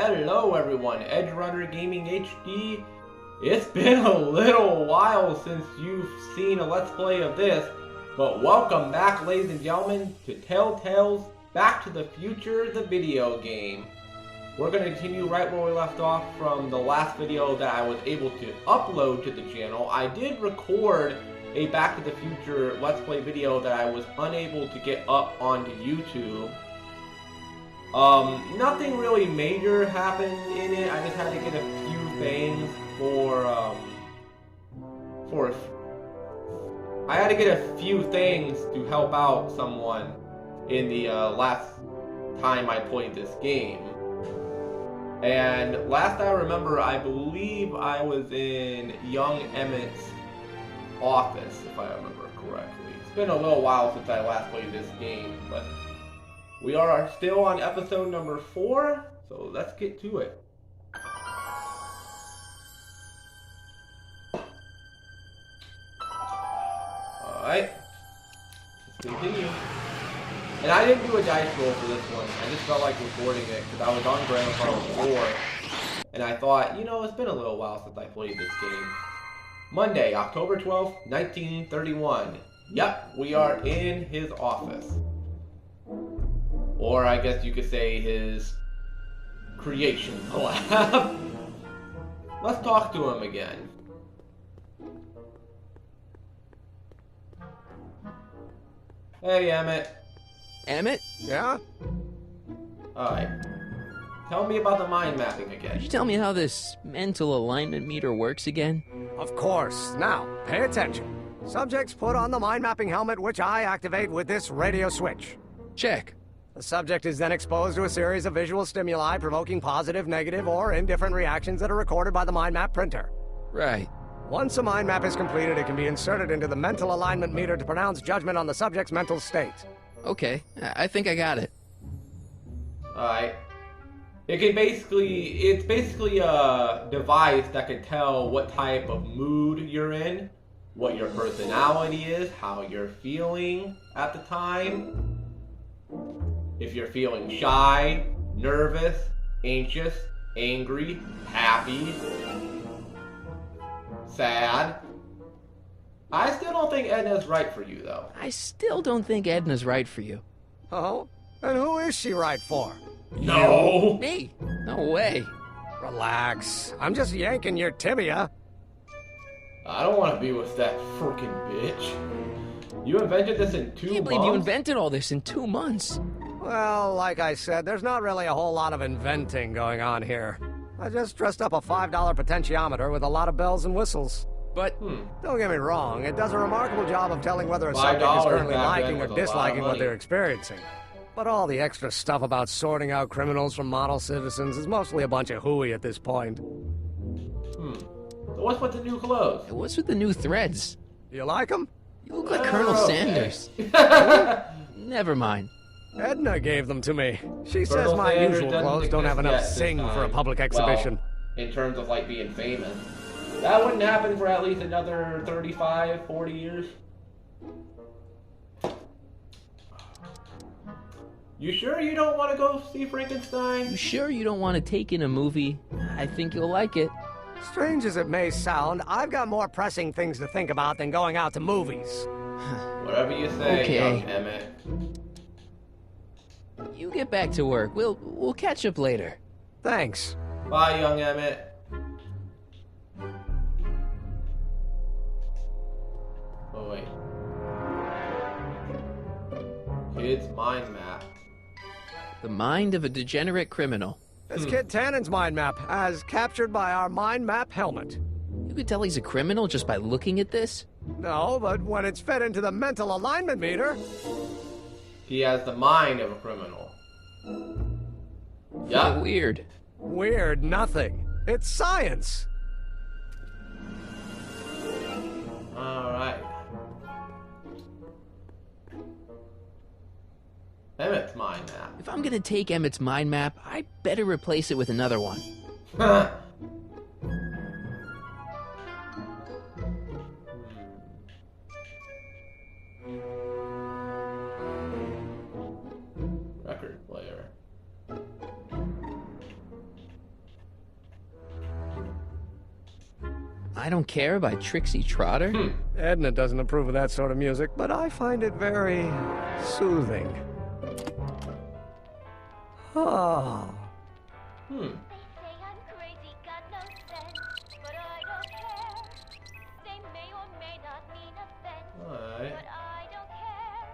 Hello everyone, Edge Runner Gaming HD. It's been a little while since you've seen a Let's Play of this, but welcome back, ladies and gentlemen, to Telltale's Back to the Future, the video game. We're going to continue right where we left off from the last video that I was able to upload to the channel. I did record a Back to the Future Let's Play video that I was unable to get up onto YouTube. Nothing really major happened in it. I just had to get a few things I had to get a few things to help out someone in the last time I played this game. And last I remember, I believe I was in young Emmett's office, if I remember correctly. It's been a little while since I last played this game, but we are still on episode number 4, so let's get to it. Alright, let's continue. And I didn't do a dice roll for this one, I just felt like recording it because I was on Grand Theft 4, and I thought, you know, it's been a little while since I played this game. Monday, October 12th, 1931. Yep, we are in his office. Or I guess you could say his creation lab. Let's talk to him again. Hey, Emmett. Emmett? Yeah? Alright. Tell me about the mind mapping Could again. you tell me how this mental alignment meter works again? Of course. Now, pay attention. Subjects put on the mind mapping helmet, which I activate with this radio switch. Check. The subject is then exposed to a series of visual stimuli provoking positive, negative, or indifferent reactions that are recorded by the mind map printer. Right. Once a mind map is completed, it can be inserted into the mental alignment meter to pronounce judgment on the subject's mental state. Okay, I think I got it. Alright. It's basically a device that can tell what type of mood you're in, what your personality is, how you're feeling at the time. If you're feeling shy, nervous, anxious, angry, happy, sad. I still don't think Edna's right for you, though. I still don't think Edna's right for you. Oh? And who is she right for? No! Me? No way. Relax. I'm just yanking your tibia. I don't want to be with that freaking bitch. You invented this in 2 months? I can't believe you invented all this in 2 months. Well, like I said, there's not really a whole lot of inventing going on here. I just dressed up a $5 potentiometer with a lot of bells and whistles. But Don't get me wrong, it does a remarkable job of telling whether a $5 subject is currently back then liking or was a lot of disliking what money. they're experiencing. But all the extra stuff about sorting out criminals from model citizens is mostly a bunch of hooey at this point. So what's with the new clothes? what's with the new threads? You like them? You look like Colonel okay. Sanders. Never mind. Edna gave them to me. She says Colonel my Sanders usual doesn't clothes don't have exist enough yet this sing for a time. public exhibition. Well, in terms of like being famous. That wouldn't happen for at least another 35, 40 years. You sure you don't want to go see Frankenstein? You sure you don't want to take in a movie? I think you'll like it. Strange as it may sound, I've got more pressing things to think about than going out to movies. Whatever you say, Okay. young Emmett. You get back to work. We'll catch up later. Thanks. Bye, young Emmett. Oh, wait. Kid's mind map. The mind of a degenerate criminal. It's Kid Tannen's mind map, as captured by our mind map helmet. You could tell he's a criminal just by looking at this? No, but when it's fed into the mental alignment meter... He has the mind of a criminal. Yeah. Weird. Weird nothing. It's science. Alright. Emmett's mind map. If I'm gonna take Emmett's mind map, I better replace it with another one. I Don't Care by Trixie Trotter? Edna doesn't approve of that sort of music, but I find it very soothing. Oh. They say I'm crazy, got no sense, but I don't care. They may or may not mean offense, Alright. but I don't care.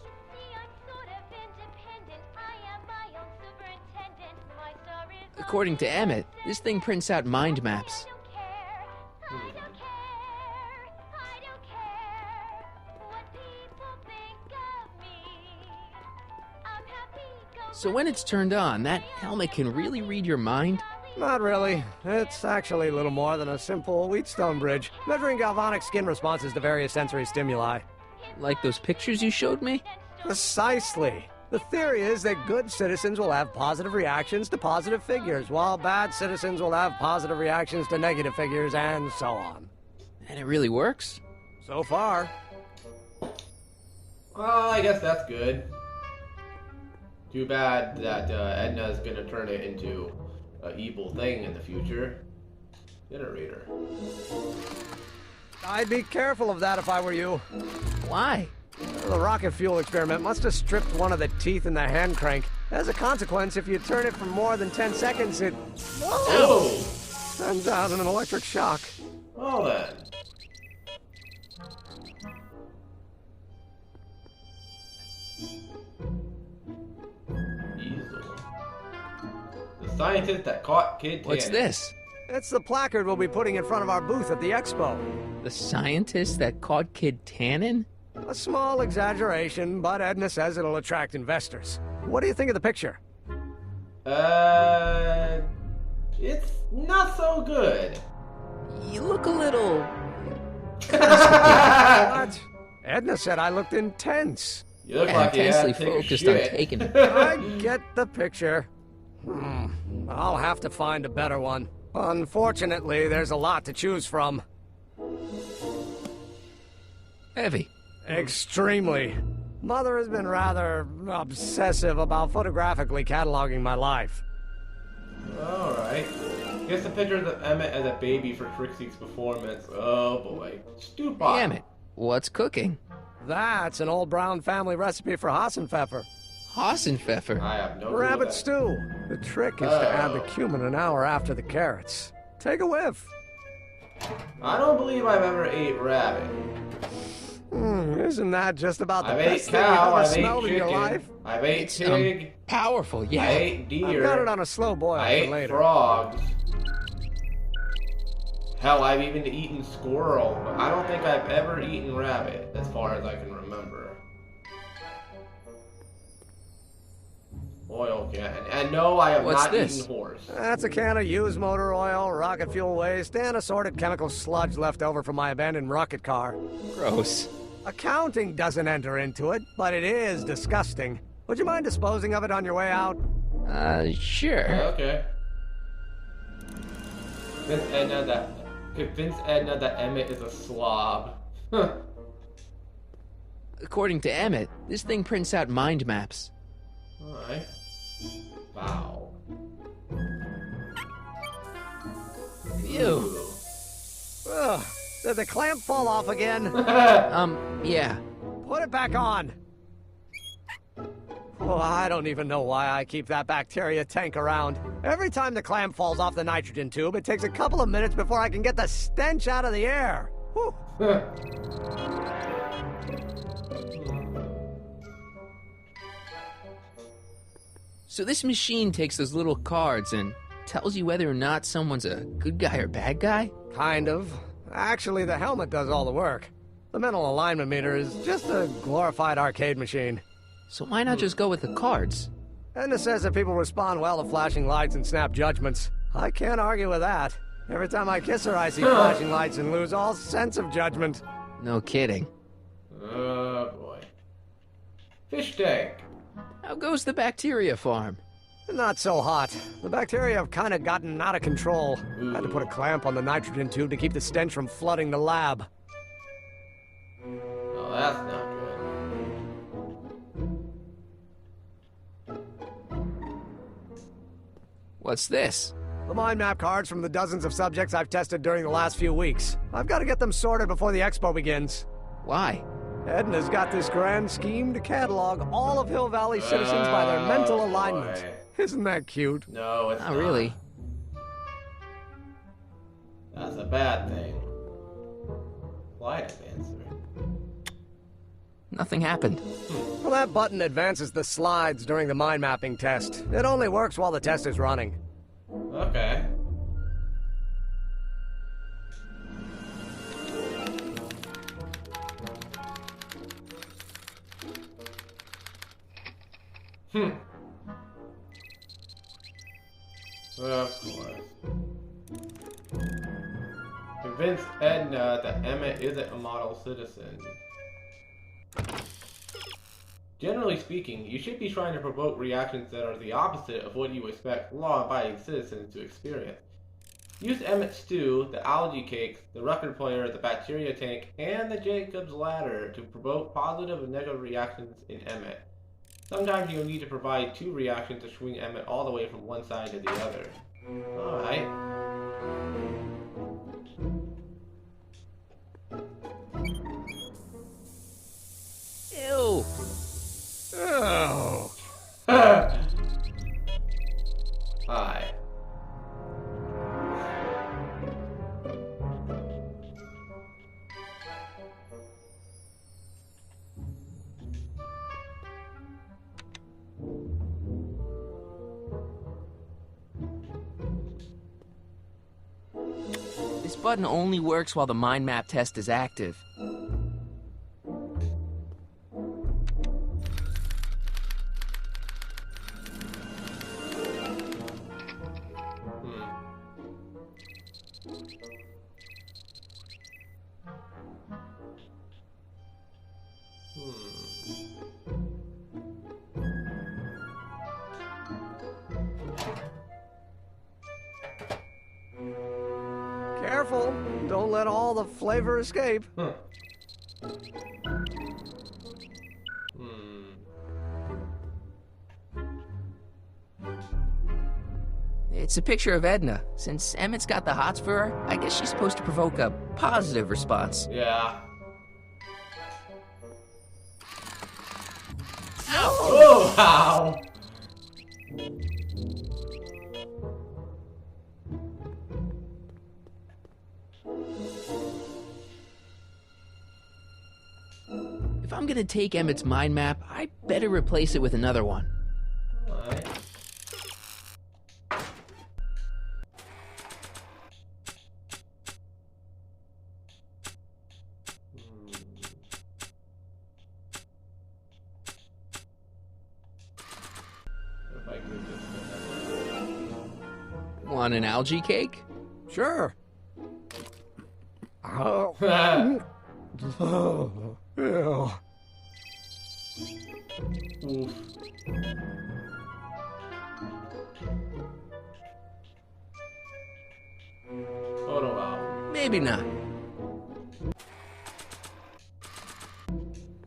You see, I'm sort of independent. I am my own superintendent. My star is According to Emmett, this thing prints out mind maps. I don't care. I don't care. I don't care what people think of me. I'm happy. Go So when it's turned on, that helmet can really read your mind? Not really. It's actually a little more than a simple Wheatstone bridge, measuring galvanic skin responses to various sensory stimuli. Like those pictures you showed me? Precisely. The theory is that good citizens will have positive reactions to positive figures, while bad citizens will have positive reactions to negative figures, and so on. And it really works? So far. Well, I guess that's good. Too bad that Edna's gonna turn it into an evil thing in the future. Generator. I'd be careful of that if I were you. Why? The rocket fuel experiment must have stripped one of the teeth in the hand crank. As a consequence, if you turn it for more than 10 seconds, it Oh! sends out an electric shock. Well then. Easel. The scientist that caught Kid What's Tanner. this? It's the placard we'll be putting in front of our booth at the expo. The scientist that caught Kid Tannen? A small exaggeration, but Edna says it'll attract investors. What do you think of the picture? It's not so good. You look a little... What? Edna said I looked intense. You look like you intensely had to take a focused on shit. taking it. I get the picture. I'll have to find a better one. Unfortunately, there's a lot to choose from. Heavy. Extremely. Mother has been rather obsessive about photographically cataloging my life. Alright. Here's a picture of Emmett as a baby for Trixie's performance. Oh boy. Stupid. Damn it. What's cooking? That's an old Brown family recipe for Hassenpfeffer. Hassenpfeffer. I have no clue Rabbit what that- stew. The trick is to add the cumin an hour after the carrots. Take a whiff. I don't believe I've ever ate rabbit. Isn't that just about the I've ate best thing you've cow, ever I've ate smelled in your chicken, life? I've ate pig, Powerful, yeah. I ate deer, I've got it on a slow boil I for ate later. frogs. Hell, I've even eaten squirrel, but I don't think I've ever eaten rabbit, as far as I can remember. Oil can. And no, I have What's not this? eaten horse. That's a can of used motor oil, rocket fuel waste, and assorted chemical sludge left over from my abandoned rocket car. Gross. Accounting doesn't enter into it, but it is disgusting. Would you mind disposing of it on your way out? Sure. Okay. Convince Edna that Emmett is a slob. Huh. According to Emmett, this thing prints out mind maps. Alright. Wow. Ew. Ugh, did the clamp fall off again? Yeah. Put it back on. Oh, I don't even know why I keep that bacteria tank around. Every time the clamp falls off the nitrogen tube, it takes a couple of minutes before I can get the stench out of the air. Whew. So this machine takes those little cards and tells you whether or not someone's a good guy or bad guy? Kind of. Actually, the helmet does all the work. The mental alignment meter is just a glorified arcade machine. So why not just go with the cards? Edna says that people respond well to flashing lights and snap judgments. I can't argue with that. Every time I kiss her, I see flashing lights and lose all sense of judgment. No kidding. Oh boy. Fish tank. How goes the bacteria farm? Not so hot. The bacteria have kind of gotten out of control. Had to put a clamp on the nitrogen tube to keep the stench from flooding the lab. Oh, that's not good. What's this? The mind map cards from the dozens of subjects I've tested during the last few weeks. I've got to get them sorted before the expo begins. Why? Edna's got this grand scheme to catalog all of Hill Valley citizens by their mental alignment. Boy. Isn't that cute? No, it's Not really. That's a bad thing. Slide advancer. Nothing happened. Well, that button advances the slides during the mind mapping test. It only works while the test is running. Okay. Of course. Convince Edna that Emmett isn't a model citizen. Generally speaking, you should be trying to provoke reactions that are the opposite of what you expect law-abiding citizens to experience. Use Emmett's stew, the allergy cakes, the record player, the bacteria tank, and the Jacob's ladder to provoke positive and negative reactions in Emmett. Sometimes you'll need to provide two reactions to swing Emmett all the way from one side to the other. Alright. Ew. Oh. Hi. This button only works while the mind map test is active. Careful. Don't let all the flavor escape. It's a picture of Edna. Since Emmett's got the hots for her, I guess she's supposed to provoke a positive response. Yeah. Ow! Oh, wow! If I'm gonna take Emmett's mind map, I better replace it with another one. Alright. If I could just Want an algae cake? Sure. Oh. Oh. Ew. Oof. Photo album. Maybe not.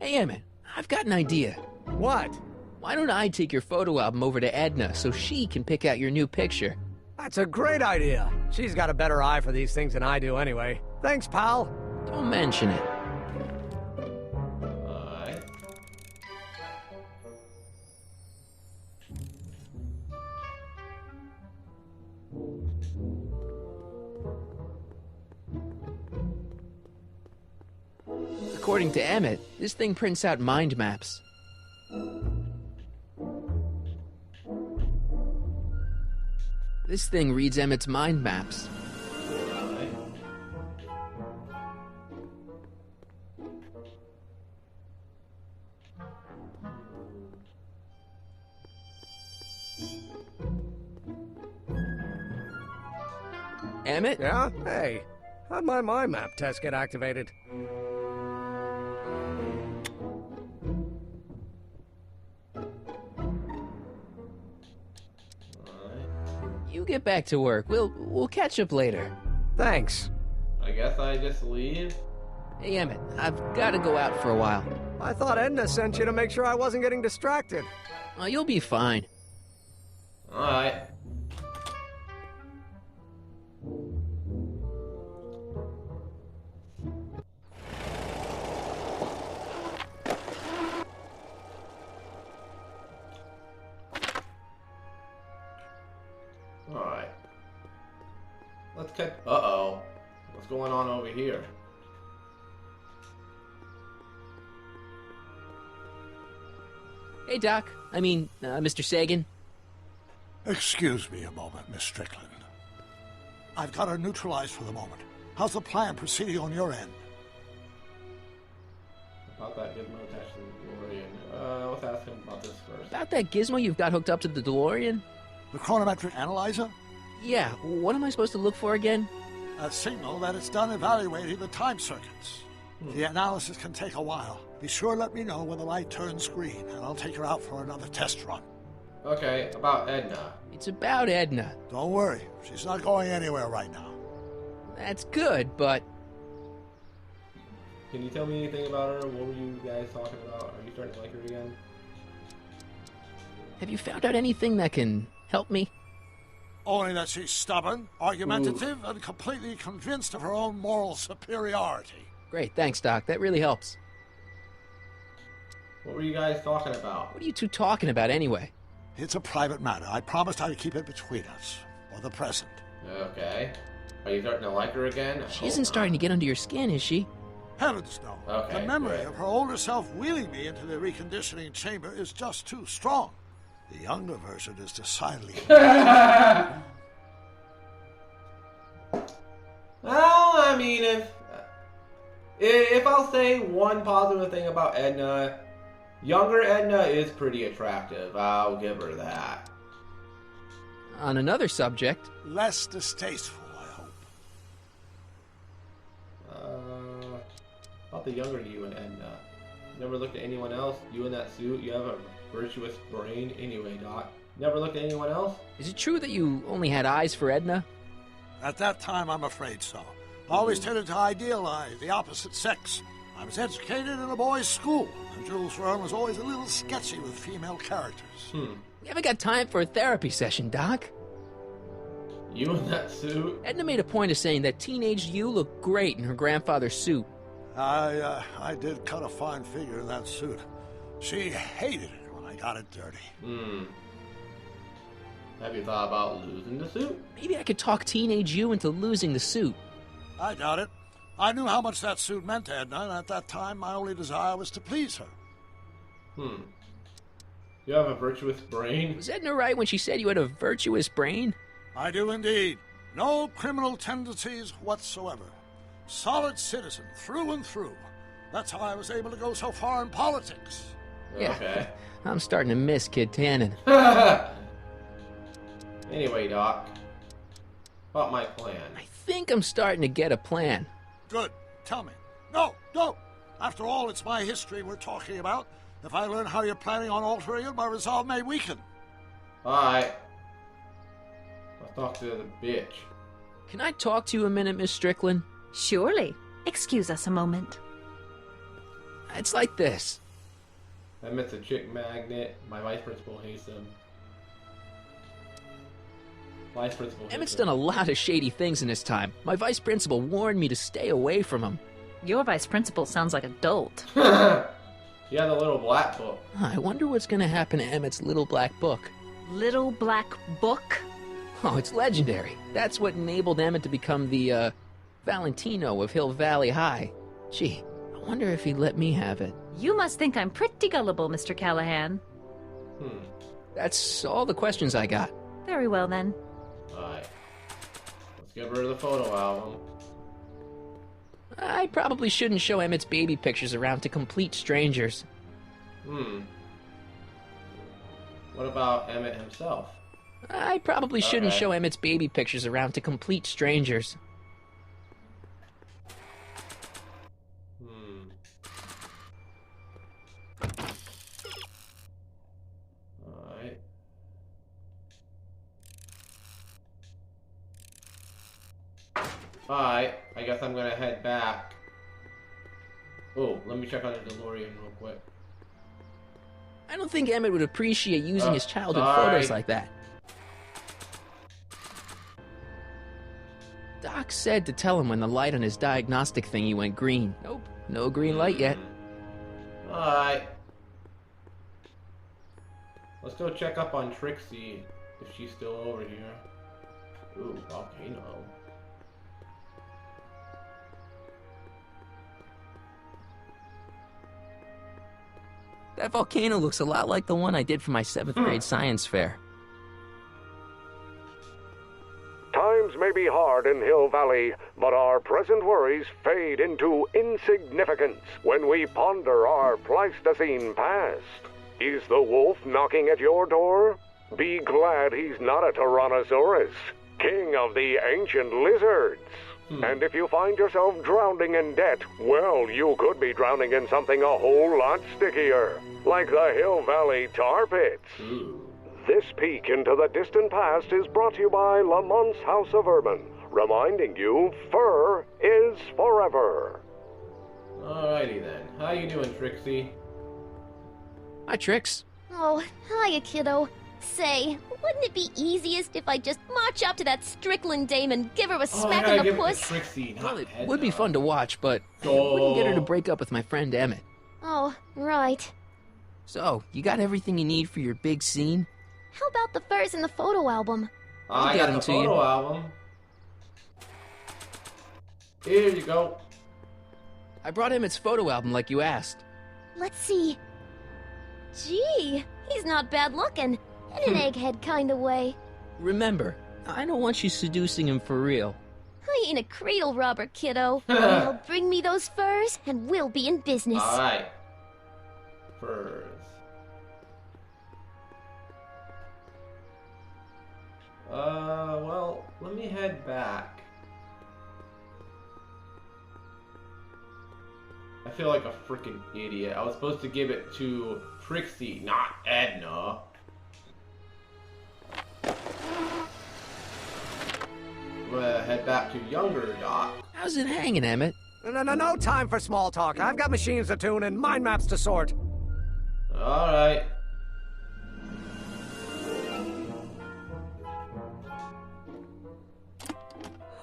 Hey, Emmett, I've got an idea. What? Why don't I take your photo album over to Edna so she can pick out your new picture? That's a great idea. She's got a better eye for these things than I do anyway. Thanks, pal. Don't mention it. Alright. According to Emmett, this thing prints out mind maps. This thing reads Emmett's mind maps. Alright. Emmett? Yeah? Hey, how'd my mind map test get activated? You get back to work. We'll catch up later. Thanks. I guess I just leave? Hey, Emmett, I've got to go out for a while. I thought Edna sent you to make sure I wasn't getting distracted. Oh, you'll be fine. Alright. catch... Uh-oh. What's going on over here? Hey, Doc. I mean, Mr. Sagan. Excuse me a moment, Miss Strickland. I've got her neutralized for the moment. How's the plan proceeding on your end? About that gizmo attached to the DeLorean. Let's ask him about this first. About that gizmo you've got hooked up to the DeLorean? The chronometric analyzer? Yeah, what am I supposed to look for again? A signal that it's done evaluating the time circuits. The analysis can take a while. Be sure to let me know when the light turns green, and I'll take her out for another test run. Okay, about Edna. It's about Edna. Don't worry, she's not going anywhere right now. That's good, but... Can you tell me anything about her? What were you guys talking about? Are you starting to like her again? Have you found out anything that can help me? Only that she's stubborn, argumentative, and completely convinced of her own moral superiority. Great, thanks, Doc. That really helps. What were you guys talking about? What are you two talking about, anyway? It's a private matter. I promised I'd keep it between us, for the present. Okay. Are you starting to like her again? She isn't starting to get under your skin, is she? Heavens, no. Okay, The memory good. of her older self wheeling me into the reconditioning chamber is just too strong. The younger version is decidedly... Well, I mean, if I'll say one positive thing about Edna, younger Edna is pretty attractive. I'll give her that. On another subject, less distasteful, I hope. About the younger you and Edna. Never looked at anyone else. You in that suit, you have a virtuous brain. Anyway, Doc. Never looked at anyone else? is it true that you only had eyes for Edna? At that time, I'm afraid so. I always tended to idealize the opposite sex. I was educated in a boys' school, and Jules Verne was always a little sketchy with female characters. We haven't got time for a therapy session, Doc. You in that suit? Edna made a point of saying that teenage you looked great in her grandfather's suit. I did cut a fine figure in that suit. She hated it when I got it dirty. Have you thought about losing the suit? Maybe I could talk teenage you into losing the suit. I doubt it. I knew how much that suit meant to Edna, and at that time, my only desire was to please her. You have a virtuous brain? Was Edna right when she said you had a virtuous brain? I do indeed. No criminal tendencies whatsoever. Solid citizen, through and through. That's how I was able to go so far in politics. Yeah. Okay. I'm starting to miss Kid Tannen. Anyway, Doc. About my plan. I think I'm starting to get a plan. Good. Tell me. No, don't. After all, it's my history we're talking about. If I learn how you're planning on altering it, my resolve may weaken. Alright. Let's talk to the bitch. Can I talk to you a minute, Miss Strickland? Surely. Excuse us a moment. It's like this. Emmett's a chick magnet. My vice principal hates him. Vice principal hates Emmett's him. done a lot of shady things in his time. My vice principal warned me to stay away from him. Your vice principal sounds like a dolt. Yeah, the little black book. I wonder what's going to happen to Emmett's little black book. Little Black Book? Oh, it's legendary. That's what enabled Emmett to become the, Valentino of Hill Valley High. Gee, I wonder if he'd let me have it. You must think I'm pretty gullible, Mr. Callahan. That's all the questions I got. Very well, then. Alright. Let's give her the photo album. I probably shouldn't show Emmett's baby pictures around to complete strangers. What about Emmett himself? I probably shouldn't Okay. show Emmett's baby pictures around to complete strangers. Alright. Alright, I guess I'm gonna head back. Oh, let me check on the DeLorean real quick. I don't think Emmett would appreciate using his childhood sorry. photos like that. Doc said to tell him when the light on his diagnostic thingy went green. Nope, no green light yet. Alright. Let's go check up on Trixie, if she's still over here. Ooh, volcano. That volcano looks a lot like the one I did for my 7th grade science fair. Times may be hard in Hill Valley, but our present worries fade into insignificance when we ponder our Pleistocene past. Is the wolf knocking at your door? Be glad he's not a Tyrannosaurus, king of the ancient lizards. And if you find yourself drowning in debt, well, you could be drowning in something a whole lot stickier, like the Hill Valley tar pits. This peek into the distant past is brought to you by Lamont's House of Urban, reminding you fur is forever. Alrighty then. How you doing, Trixie? Hi, Trix. Oh, hiya, kiddo. Say, wouldn't it be easiest if I just march up to that Strickland dame and give her a smack in the puss? Trixie, not Well, it Edna. would be fun to watch, but I wouldn't get her to break up with my friend Emmett. Oh, right. So, you got everything you need for your big scene? How about the furs in the photo album? I get got him the to you. photo album. Here you go. I brought Emmett's photo album like you asked. Let's see. Gee, he's not bad looking. In an egghead kind of way. Remember, I don't want you seducing him for real. I ain't a cradle robber, kiddo. Now bring me those furs and we'll be in business. Alright. Furs. Well, let me head back. I feel like a freaking idiot. I was supposed to give it to Trixie, not Edna. I'm gonna head back to younger Doc. How's it hanging, Emmett? No time for small talk. I've got machines to tune and mind maps to sort. Alright.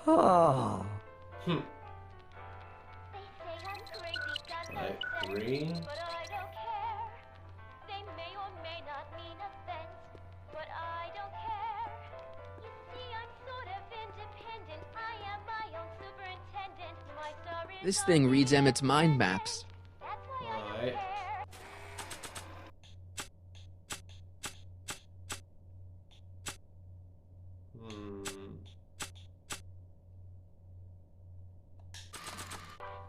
Oh. They say I'm crazy 'cause Right, I'm green. savage, but I don't care. They may or may not mean offense, but I don't care. You see, I'm sort of independent. I am my own superintendent. My star is This thing reads Emmett's mind maps. That's why I Alright. don't care.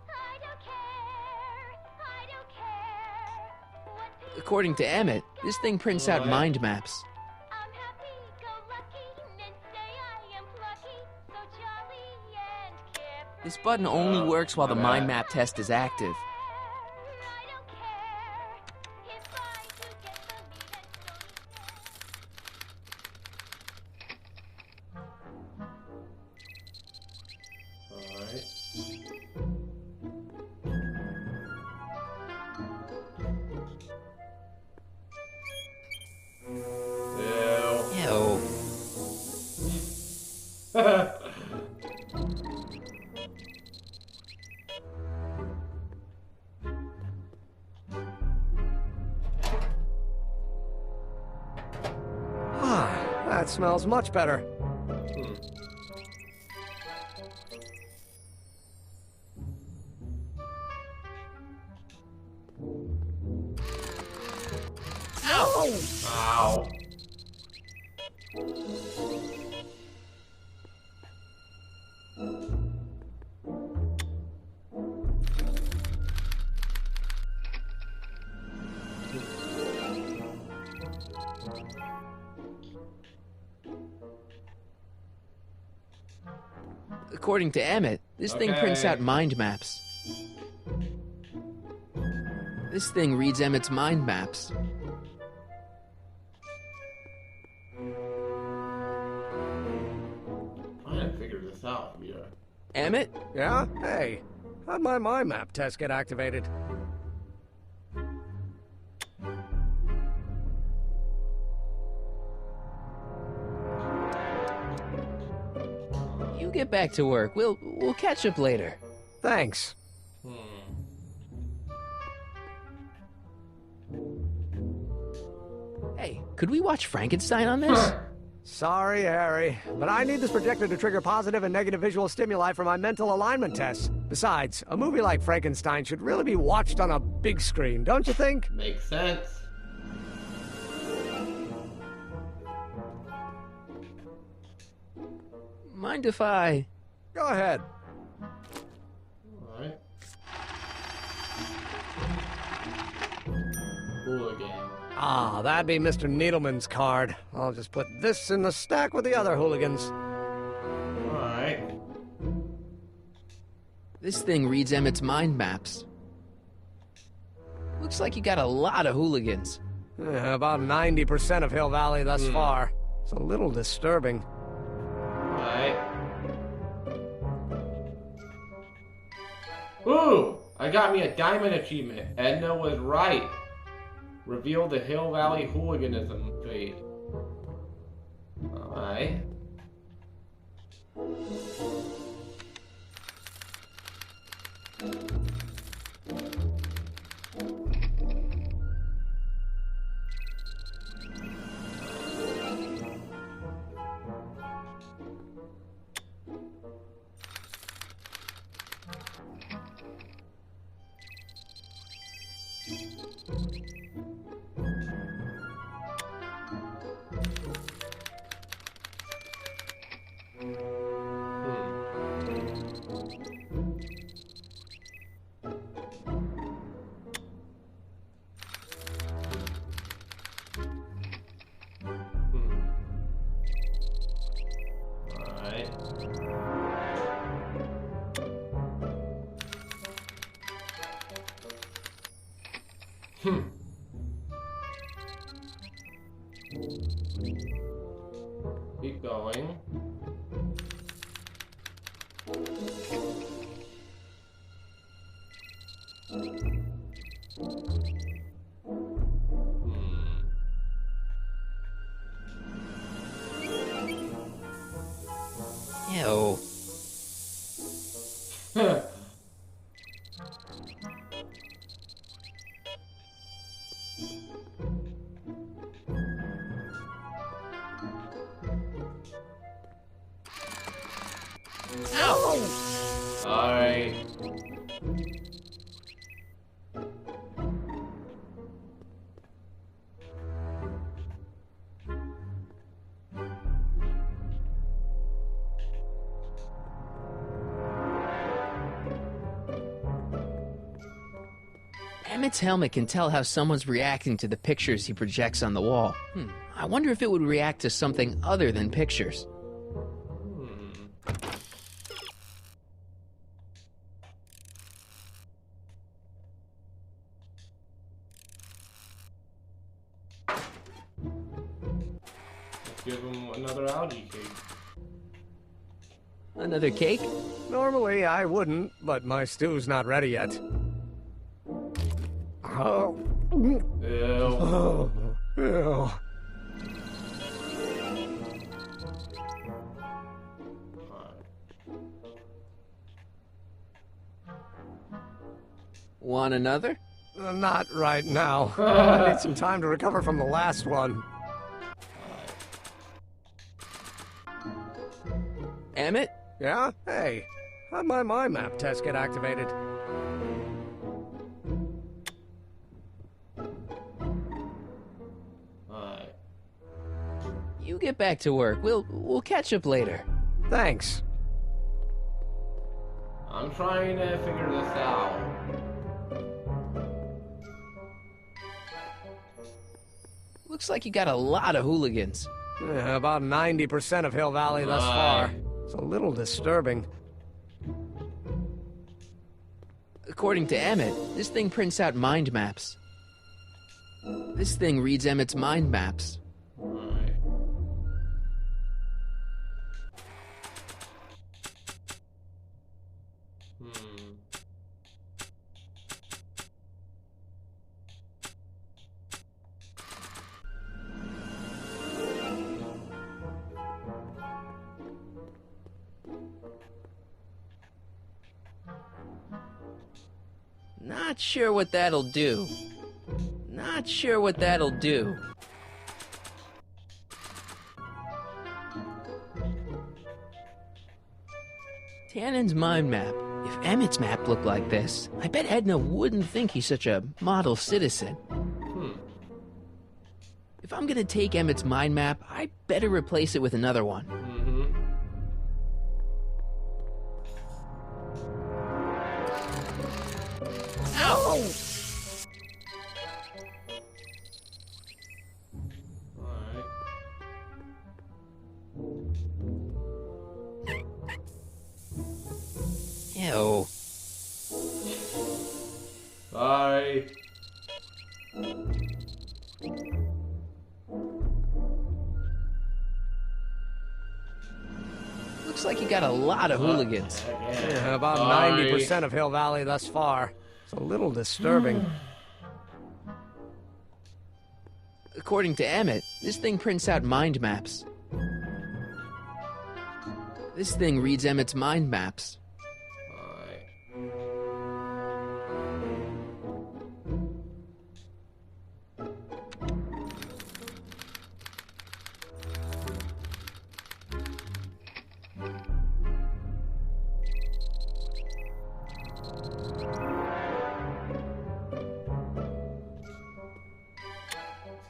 I don't care. I don't care. What people According to Emmett, this thing prints out Right. mind maps. I'm happy-go-lucky, men say I am plucky, so jolly and carefree. This button only works while the my mind bad. map test is active. I don't care if I do get the meat and stony Alright. Ew. Ah, that smells much better. Ow. According to Emmett, this thing prints Okay. out mind maps. This thing reads Emmett's mind maps. I didn't figure this out yet. Emmett? Yeah? Hey, how'd my mind map test get activated? You get back to work. We'll catch up later. Thanks. Hey, could we watch Frankenstein on this? Sorry, Harry, but I need this projector to trigger positive and negative visual stimuli for my mental alignment tests. Besides, a movie like Frankenstein should really be watched on a big screen, don't you think? Makes sense. Mind if I... Go ahead. Alright. Hooligan. Ah, that'd be Mr. Needleman's card. I'll just put this in the stack with the other hooligans. Alright. This thing reads Emmett's mind maps. Looks like you got a lot of hooligans. About 90% of Hill Valley thus far. It's a little disturbing. Alright. Ooh! I got me a diamond achievement. Edna was right. Reveal the Hill Valley hooliganism fate. Alright. Alright. Keep going. Ew. Alright. Emmett's helmet can tell how someone's reacting to the pictures he projects on the wall. I wonder if it would react to something other than pictures. Let's give him another algae cake. Another cake? Normally I wouldn't, but my stew's not ready yet. Oh. Ew. Oh. Ew. Want another? Not right now. I need some time to recover from the last one. Emmett? Yeah? Hey, how'd my mind map test get activated? Alright. You get back to work. We'll catch up later. Thanks. I'm trying to figure this out. Looks like you got a lot of hooligans. About 90% of Hill Valley thus far. It's a little disturbing. According to Emmett, this thing prints out mind maps. This thing reads Emmett's mind maps. Alright. Not sure what that'll do. Not sure what that'll do. Tannen's mind map. If Emmett's map looked like this, I bet Edna wouldn't think he's such a model citizen. If I'm gonna take Emmett's mind map, I better replace it with another one. Ow! Ew. Bye. Looks like you got a lot of hooligans. Yeah, about 90% of Hill Valley thus far. It's a little disturbing. According to Emmett, this thing prints out mind maps. This thing reads Emmett's mind maps.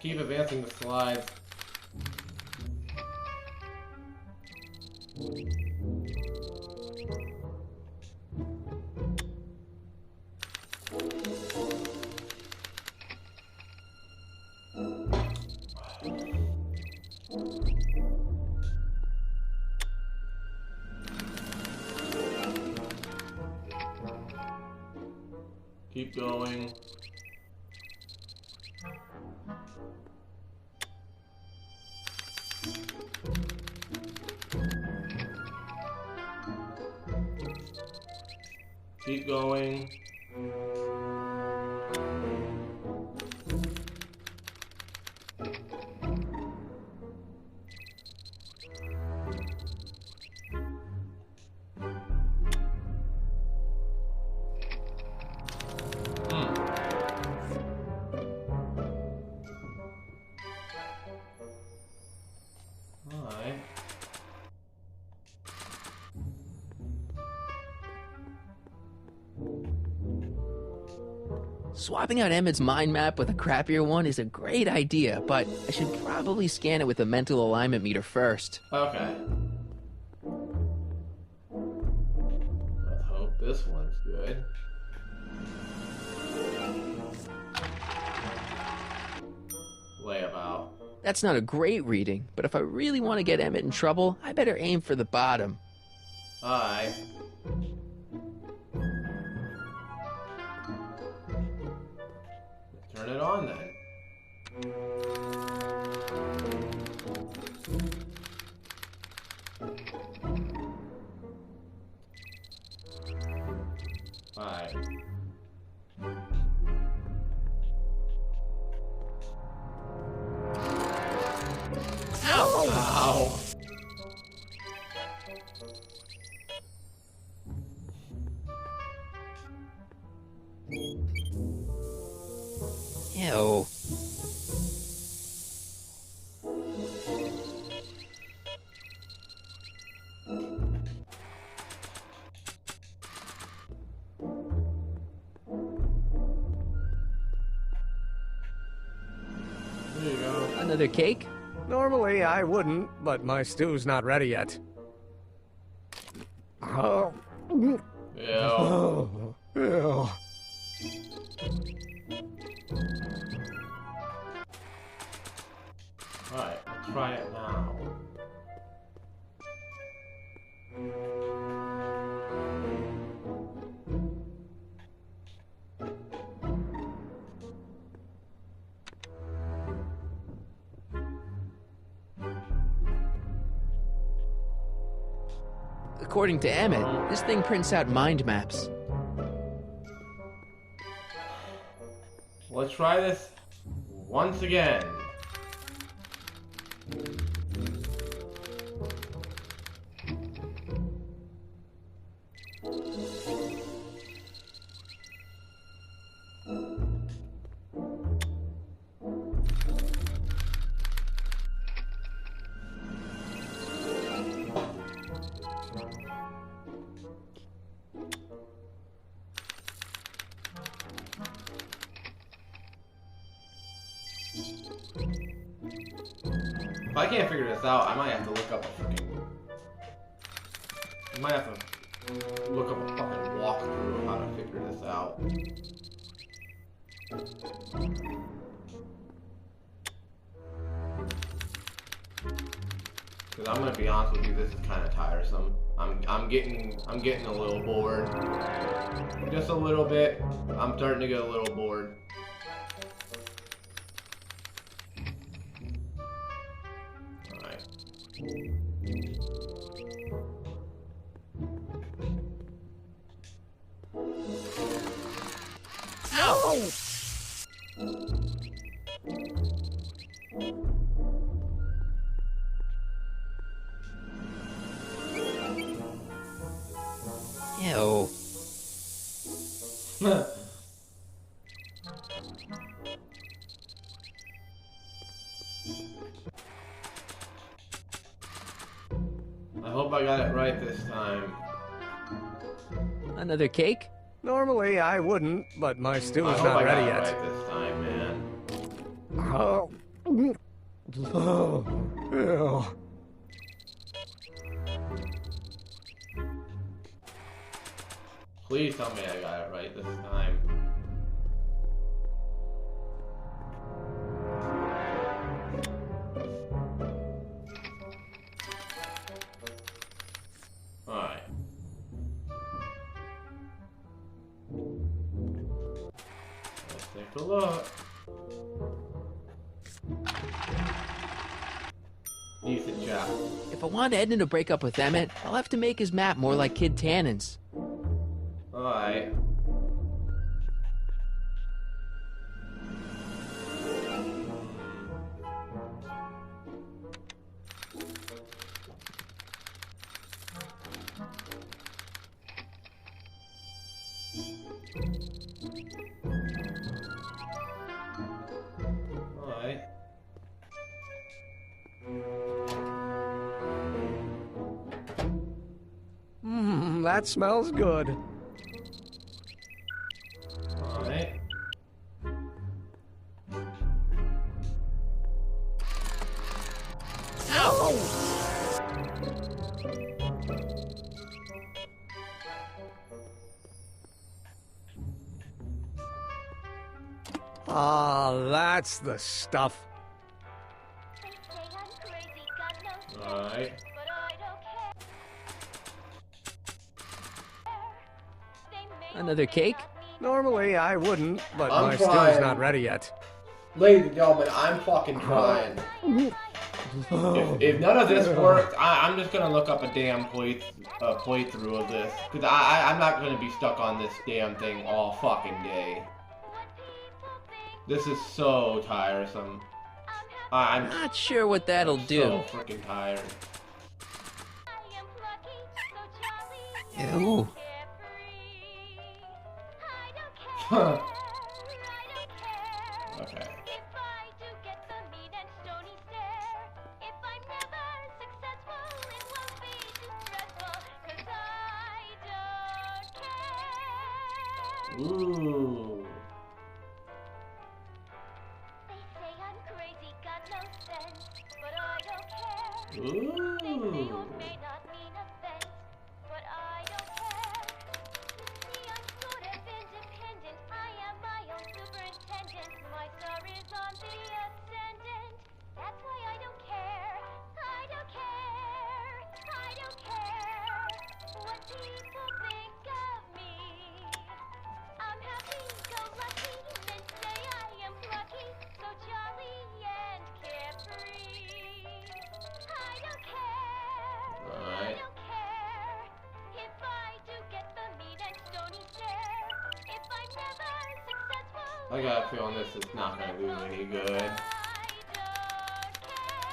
Keep advancing the slides. Keep going. Keep going. Alright. Swapping out Emmett's mind map with a crappier one is a great idea, but I should probably scan it with a mental alignment meter first. Okay. Let's hope this one's good. Layabout. That's not a great reading, but if I really want to get Emmett in trouble, I better aim for the bottom. Alright. Turn it on then. Alright. Ow! Ew. There you go. Another cake? Normally, I wouldn't, but my stew's not ready yet. Oh. Ew. Oh. Ew. Alright, let's try it now. According to Emmett, this thing prints out mind maps. Let's try this once again. If I can't figure this out, I might have to look up a freaking... I might have to look up a fucking walkthrough of how to figure this out. Cause I'm gonna be honest with you, this is kind of tiresome. I'm getting a little bored. Just a little bit. I'm starting to get a little bored. Alright. Ow! Ew. I hope I got it right this time. Another cake? Normally I wouldn't, but my stew I is hope not I got ready it yet. right this time, man. Oh. Oh. Ew. Please tell me I got it right this time. Alright. Let's take a look. Decent job. If I want Edna to break up with Emmett, I'll have to make his map more like Kid Tannen's. Alright. Alright. That smells good. Alright. Ah, that's the stuff. They say I'm crazy, got no sense, Alright. but I don't care. They may or Another may cake? not mean Normally I wouldn't, but I'm my stew trying. is not ready yet. Ladies and gentlemen, I'm fucking trying. If none of this works, I'm just gonna look up a damn playthrough of this. Because I'm not gonna be stuck on this damn thing all fucking day. This is so tiresome. I'm Not sure what that'll do. so freaking tired. I am plucky, so jolly, Ew. carefree. I don't care. Huh. I don't care. Okay. If I do get the mean and stony stare, if I'm never successful, it won't be too stressful, 'cause I don't care. Ooh. They say I'm crazy, got no sense, but I don't care. They may Ooh. or may not mean offense, but I don't care. You see, I'm sort of independent. I am my own superintendent. My star is on the ascendant. That's why I don't care. I don't care. I don't care what people think of me. I'm happy, go lucky, men say I am plucky, so jolly and carefree. I don't care. I Alright. don't care if I do get the mean and stony stare. If I'm never successful, I got a feeling this is not gonna do any good. I don't care.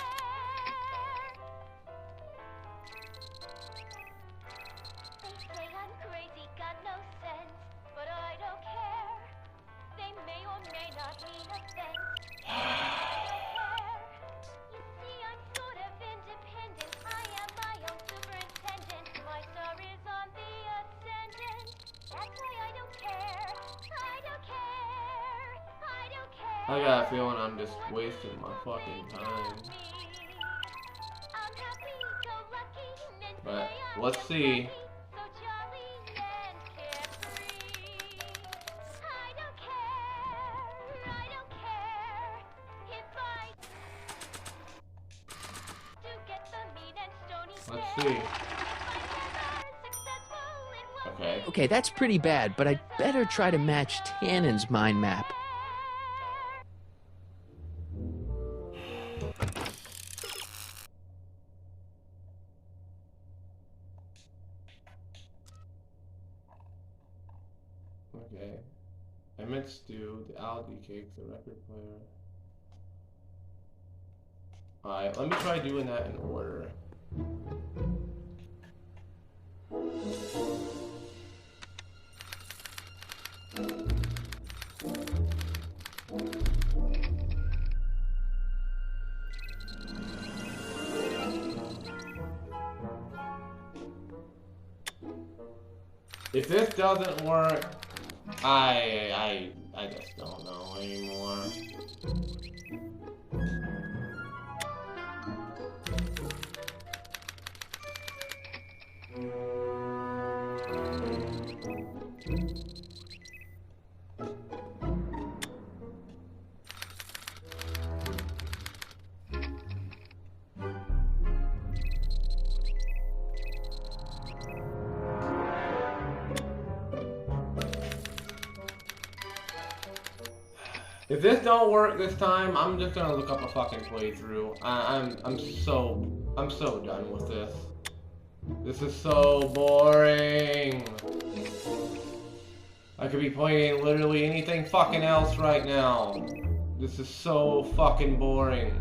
They say I'm crazy, got no sense, but I don't care. They may or may not mean offense, but I don't care. You see, I'm sort of independent. I am my own superintendent. My star is on the ascendant. That's why I don't care. I don't care. I don't care. I got a feeling I'm just wasting my fucking time. But let's see. So jolly and carefree. I don't care if I do get the mean and stony Let's stare. see. If I'm never successful in one Okay. Okay, that's pretty bad, but I'd better try to match Tannen's mind map. Okay. Emmett stew, the algae cake, the record player. Alright, let me try doing that in order. If this doesn't work, I just don't know anymore. If this don't work this time, I'm just gonna look up a fucking playthrough. I'm so done with this. This is so boring. I could be playing literally anything fucking else right now. This is so fucking boring.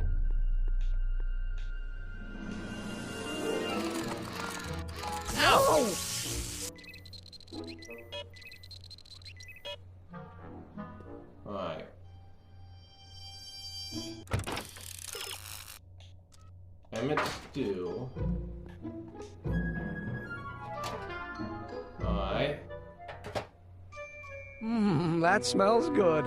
Ow! Alright. Emmett stew. Alright. That smells good.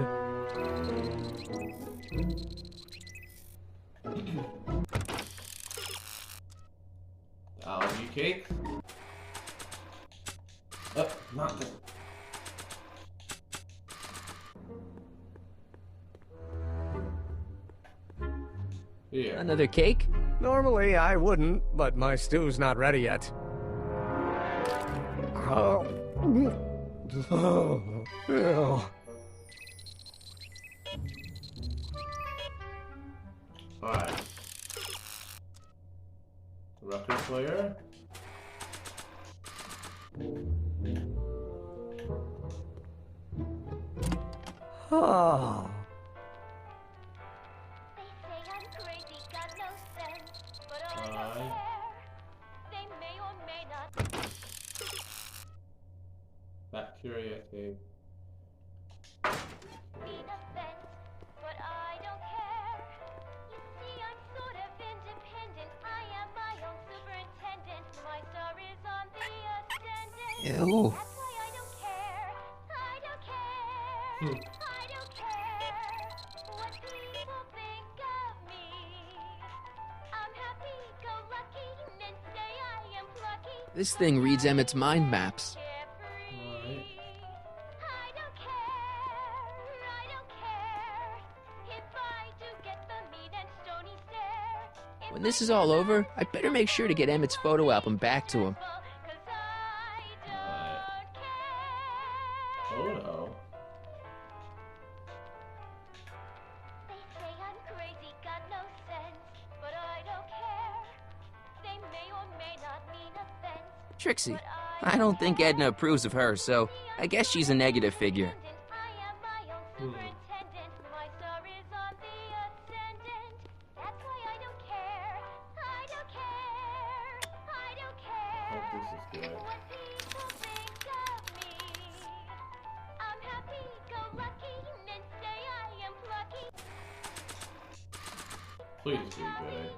Algae cake. Not this. Here. Another cake? Normally I wouldn't, but my stew's not ready yet. Oh. Ew. Alright. Record player. Oh. They say I'm crazy, got no sense, but I don't Alright. care. They may or may not. Bacteria cake. Mean offense, but I don't care. You see, I'm sort of independent. I am my own superintendent. My star is on the ascendant. Ew. That's why I don't care. I don't care. Hmm. I don't care what people think of me. I'm happy-go-lucky and say I am plucky. This thing reads Emmett's mind maps. Alright. I don't care if I do get the mean and stony stare. If When this is all over, I'd better make sure to get Emmett's photo album back to him. 'cause I Alright. don't care. Photo. They say I'm crazy, got no sense, but I don't care. They may or may not mean offense. Trixie, I don't think Edna approves of her, so I guess she's a negative figure. I am my own superintendent. My star is on the ascendant. That's why I don't care. I don't care. I don't care. Hope this is good. What people think of me. I'm happy-go-lucky and say I am plucky. Please be good.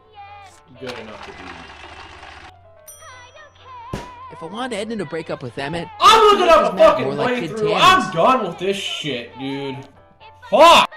Good enough to be. I don't care. If I want Edna to break up with Emmett, I'm looking up a Map fucking more like Kid playthrough. Tannen's. I'm done with this shit, dude. Fuck!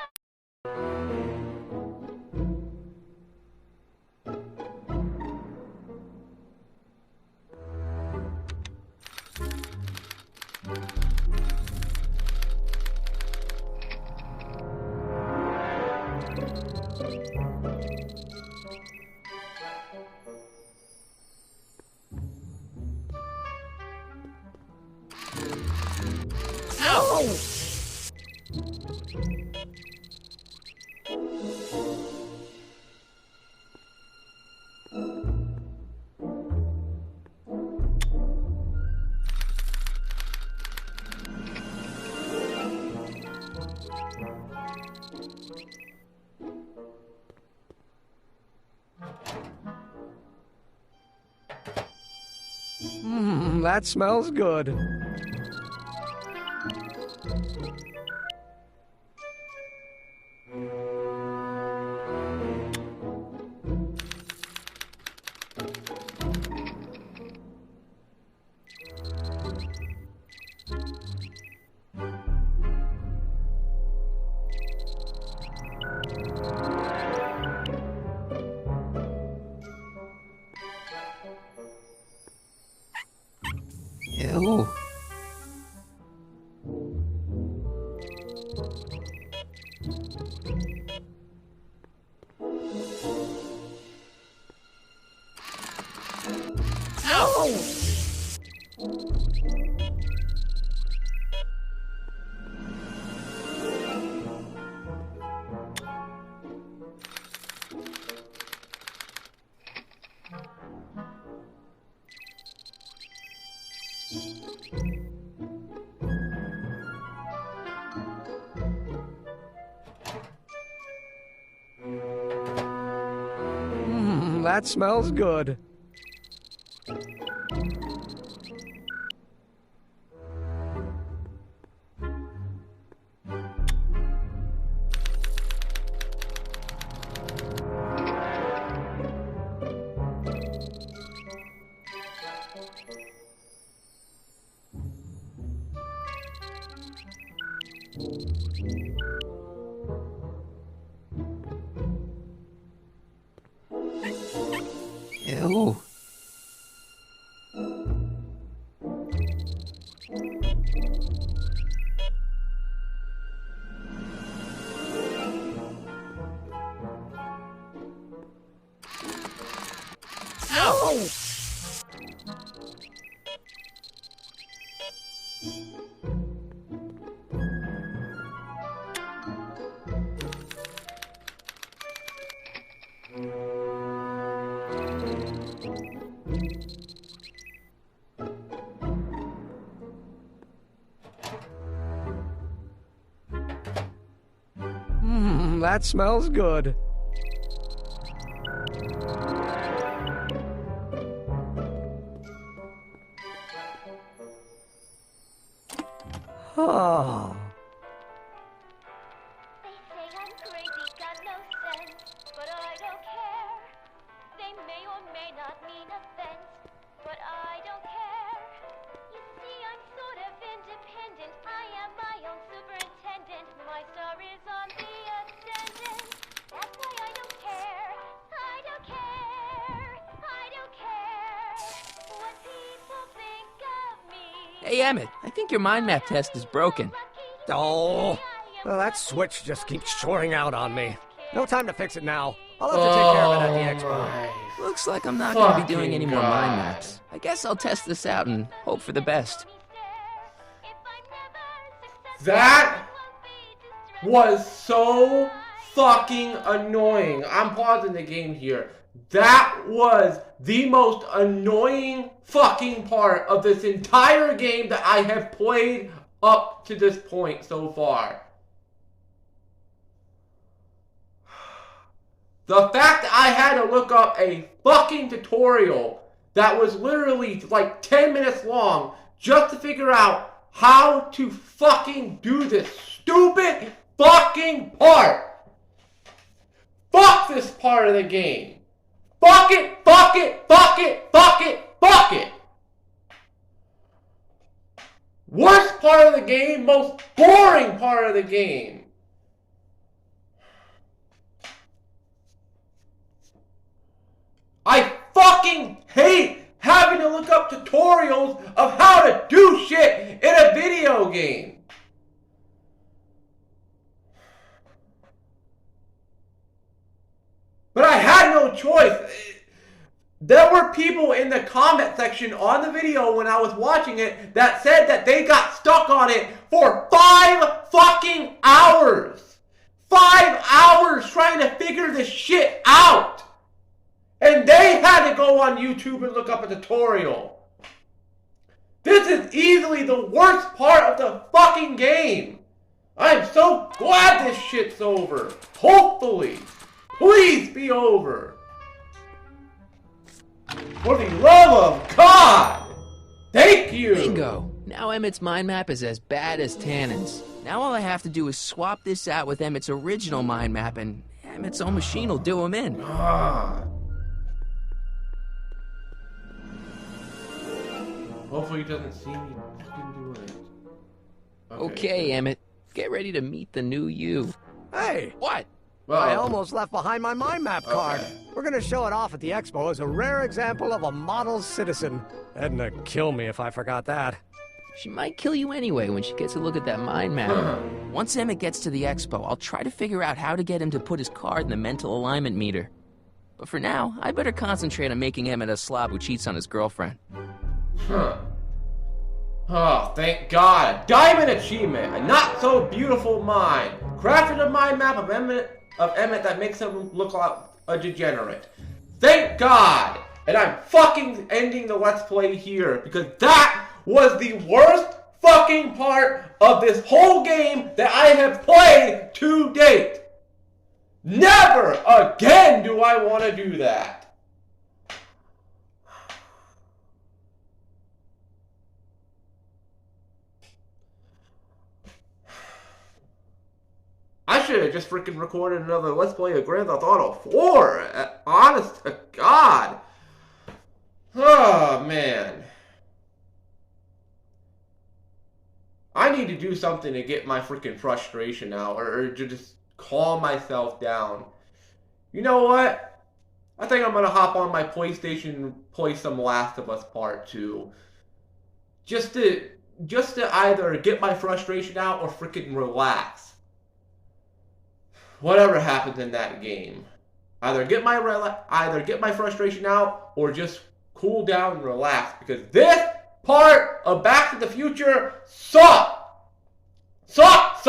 That smells good. Ew. That smells good. Ew. That smells good. Oh. They say I'm crazy, got no sense, but I don't care. They may or may not mean offense, but I don't care. You see, I'm sort of independent. I am my own superintendent. My star is on the ascendant. That's why I don't care. I don't care. I don't care what people think of me. Hey, Emmett, I think your mind map test is broken. Oh. Well, that switch just keeps shoring out on me. No time to fix it now. I'll have to take care of it at the expo. Looks like I'm not going to be doing any more Fucking mind God. maps. I guess I'll test this out and hope for the best. That was so fucking annoying. I'm pausing the game here. That was the most annoying fucking part of this entire game that I have played up to this point so far. The fact that I had to look up a fucking tutorial that was literally like 10 minutes long just to figure out how to fucking do this stupid fucking part. Fuck this part of the game. Fuck it, fuck it, fuck it, fuck it, fuck it. Worst part of the game, most boring part of the game. I fucking hate having to look up tutorials of how to do shit in a video game. But I had no choice. There were people in the comment section on the video when I was watching it that said that they got stuck on it for 5 fucking hours. 5 hours trying to figure this shit out. And they had to go on YouTube and look up a tutorial. This is easily the worst part of the fucking game. I'm so glad this shit's over. Hopefully. Please be over. For the love of God. Thank you. Bingo. Now Emmett's mind map is as bad as Tannen's. Now all I have to do is swap this out with Emmett's original mind map, and Emmett's own machine will do him in. Hopefully he doesn't see me fucking doing it. Okay, Emmett. Get ready to meet the new you. Hey! What? Well, I almost left behind my mind map card. Okay. We're gonna show it off at the expo as a rare example of a model citizen. Edna, kill me if I forgot that. She might kill you anyway when she gets a look at that mind map. Once Emmett gets to the expo, I'll try to figure out how to get him to put his card in the mental alignment meter. But for now, I better concentrate on making Emmett a slob who cheats on his girlfriend. Oh, thank God. Diamond achievement. A not so beautiful mind. Crafted a mind map of Emmett that makes him look like a degenerate. Thank God. And I'm fucking ending the Let's Play here because that was the worst fucking part of this whole game that I have played to date. Never again do I want to do that. I should have just freaking recorded another Let's Play of Grand Theft Auto 4. Honest to God. Oh, man. I need to do something to get my freaking frustration out, or to just calm myself down. You know what? I think I'm gonna hop on my PlayStation and play some Last of Us Part 2. Just to either get my frustration out or freaking relax. Whatever happens in that game. Either get my frustration out or just cool down and relax, because this part of Back to the Future sucked! Sucked!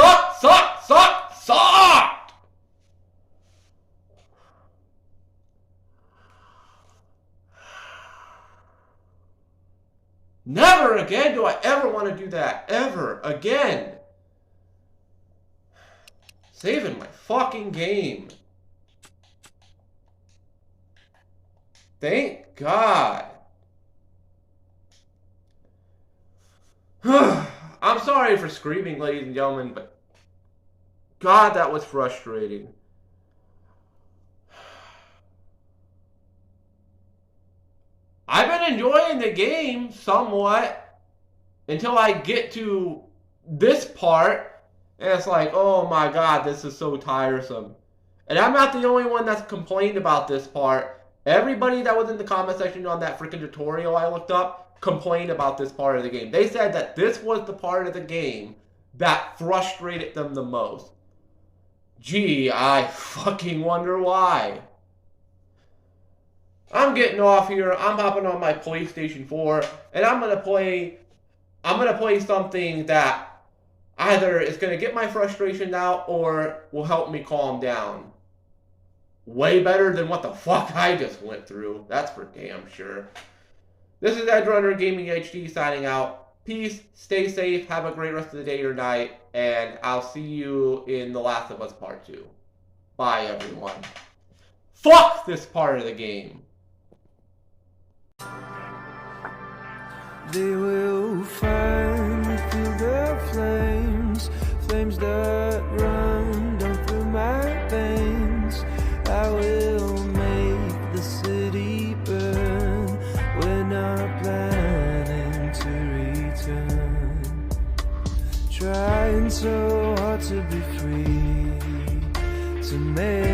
Never again do I ever want to do that. Ever again. Saving my fucking game. Thank God. I'm sorry for screaming, ladies and gentlemen, but God, that was frustrating. I've been enjoying the game somewhat until I get to this part. And it's like, oh my God, this is so tiresome. And I'm not the only one that's complained about this part. Everybody that was in the comment section on that freaking tutorial I looked up complained about this part of the game. They said that this was the part of the game that frustrated them the most. Gee, I fucking wonder why. I'm getting off here. I'm hopping on my PlayStation 4, and I'm gonna play something that either is going to get my frustration out or will help me calm down. Way better than what the fuck I just went through. That's for damn sure. This is Edgerunner Gaming HD signing out. Peace, stay safe, have a great rest of the day or night, and I'll see you in The Last of Us Part 2. Bye, everyone. Fuck this part of the game. They will find through the flames, flames that run down through my veins. I will make the city burn. We're not planning to return. Trying so hard to be free, to make